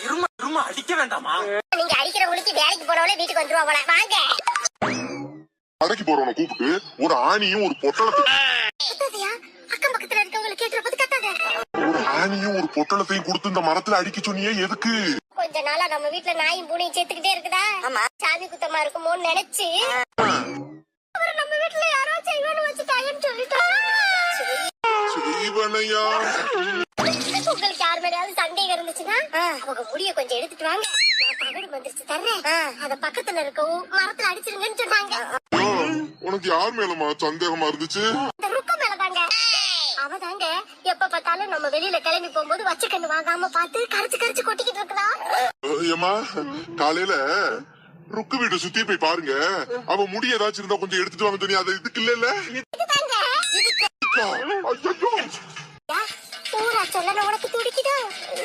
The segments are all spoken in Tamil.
இருமா இருமா அடிக்க வேண்டாமா? நீங்க அடிக்கிற முடிச்சு வேலைக்கு போறவளே வீட்டுக்கு வந்துருவா போல. வாங்க. கடைக்கு போறவனை கூப்பிட்டு ஒரு ஆணியும் ஒரு பொட்டலத்தையும் அக்கம் பக்கத்துல இருக்கவங்களை கேட்கிற போது கத்தாத. ஒரு ஆணியும் ஒரு பொட்டலத்தையும் கொடுத்து இந்த மரத்துல அடிக்க சொன்னியே எதுக்கு? கொஞ்ச நாளா நம்ம வீட்டுல நாயும் பூனையும் சேர்த்துக்கிட்டே இருக்குதா, சாமி குத்தமா இருக்குமோன்னு நினைச்சு நம்ம வீட்டுல யாரோ செய்வனு வச்சுட்டாங்கன்னு சொல்லிட்டோம். செய்வனையா? உங்களுக்கு யார் மேலேயாவது சந்தேகம் இருந்துச்சுன்னா அவங்க முடிய கொஞ்சம் எடுத்துட்டு வாங்க, நான் தகடு வந்துருச்சு தர்றேன், அத பக்கத்துல இருக்கவும் மரத்துல அடிச்சிருங்கன்னு சொன்னாங்க. உனக்கு யார் மேலமா சந்தேகமா இருந்துச்சு? இந்த ருக்க மேலதாங்க. அவதாங்க எப்ப பார்த்தாலும் நம்ம வெளியில கிளம்பி போகும்போது வச்ச கண்ணு வாங்காம பார்த்து கரைச்சு கரைச்சு கொட்டிக்கிட்டு இருக்கா. ஏமா காலையில ருக்கு வீட்டை சுத்தி போய் பாருங்க, அவ முடி ஏதாச்சும் இருந்தா கொஞ்சம் எடுத்துட்டு வாங்க சொன்னி. அது இதுக்கு இல்ல இதுதாங்க. ஊரா சொல்ல உனக்கு துடிக்குதா?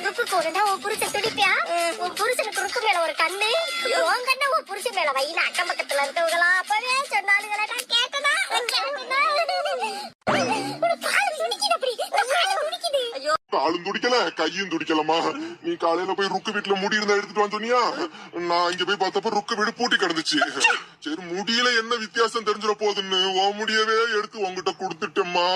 ருக்கு போறதா உன் புருஷன் துடிப்பியா? உன் புருஷனுக்கு ருக்கு மேல ஒரு கண்ணு, உன் கண்ண உன் புருஷன் மேல வையின அக்கம் பக்கத்துல இருக்கவங்களா அப்பவே சொன்னாலுங்களா? நான் கேட்டதா காலும் துடிக்கல கையும் துடிக்கலமா. நீ காலையில போய் ருக்கு வீட்டுல முடி இருந்தா எடுத்துட்டு வந்து சொன்னியா? நான் இங்க போய் பார்த்தப்ப ருக்கு வீடு பூட்டி கிடந்துச்சு. சரி முடியல என்ன வித்தியாசம் தெரிஞ்சிட போகுதுன்னு உன் முடியவே எடுத்து உங்ககிட்ட கொடுத்துட்டேம்மா.